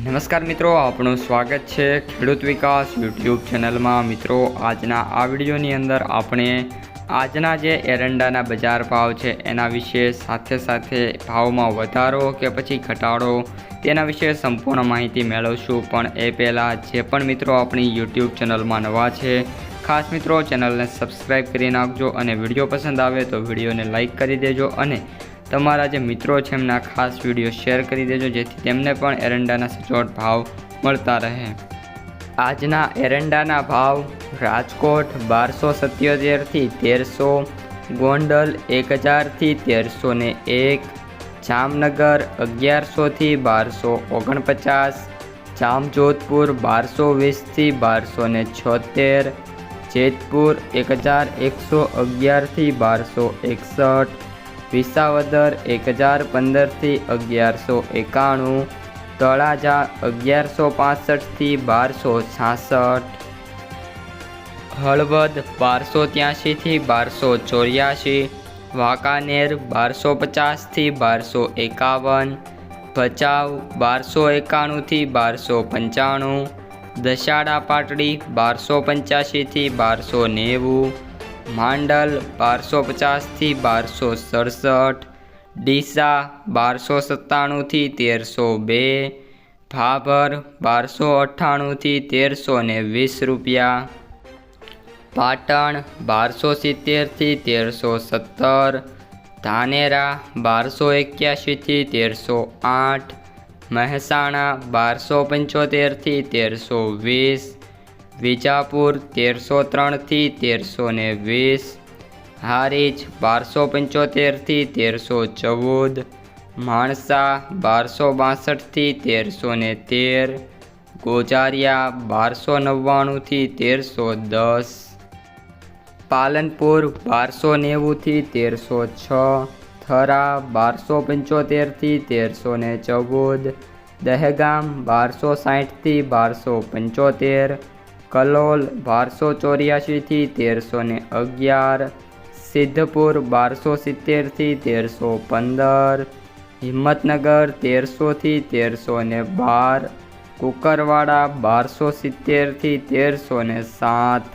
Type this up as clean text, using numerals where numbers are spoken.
નમસ્કાર મિત્રો, આપણું સ્વાગત છે ખેડૂત વિકાસ યુટ્યુબ ચેનલમાં। મિત્રો, આજના આ વિડીયોની અંદર આપણે આજના જે એરંડાના બજાર ભાવ છે એના વિશે સાથે ભાવમાં વધારો કે પછી ઘટાડો તેના વિશે સંપૂર્ણ માહિતી મેળવશું। પણ એ પહેલાં જે પણ મિત્રો આપણી યુટ્યુબ ચેનલમાં નવા છે, ખાસ મિત્રો ચેનલને સબસ્ક્રાઈબ કરી નાખજો અને વિડીયો પસંદ આવે તો વિડીયોને લાઈક કરી દેજો અને તમારા જે મિત્રો છે એમના ખાસ વિડીયો શેર કરી દેજો, જેથી તેમને પણ એરંડાના સચોટ ભાવ મળતા રહે। આજના એરંડાના ભાવ: રાજકોટ 1277 થી 1300, ગોંડલ 1000 થી 1301, જામનગર 1100 થી 1249, જામજોધપુર 1220 થી 1276, જેતપુર 1111 થી 1261, વિસાવદર 1015 થી 1191, તળાજા 1165 થી 1266, હળવદ 1283 થી 1284, વાંકાનેર 1250 થી 1251, ભચાઉ 1291 થી 1295, દશાડા પાટડી 1285 થી 1290, માંડલ 1250 થી 1267, ડીસા 1297 થી 1302, ભાભર 1298 થી 1320 રૂપિયા, પાટણ 1270 થી 1317, ધાનેરા 1281 થી 1308, મહેસાણા 1275 થી 1320, વિજાપુર 1303 થી 1320, હારીજ 1275 થી 1314, માણસા 1262 થી 1313, ગોજારિયા 1299 થી 1310, પાલનપુર 1290 થી 1306, થરા 1275 થી 1314, દહેગામ 1260 થી 1275, કલોલ 1284 થી 1311, સિદ્ધપુર 1270 થી 1315, હિંમતનગર 1300 થી 1312, કુકરવાડા 1270 થી 1307,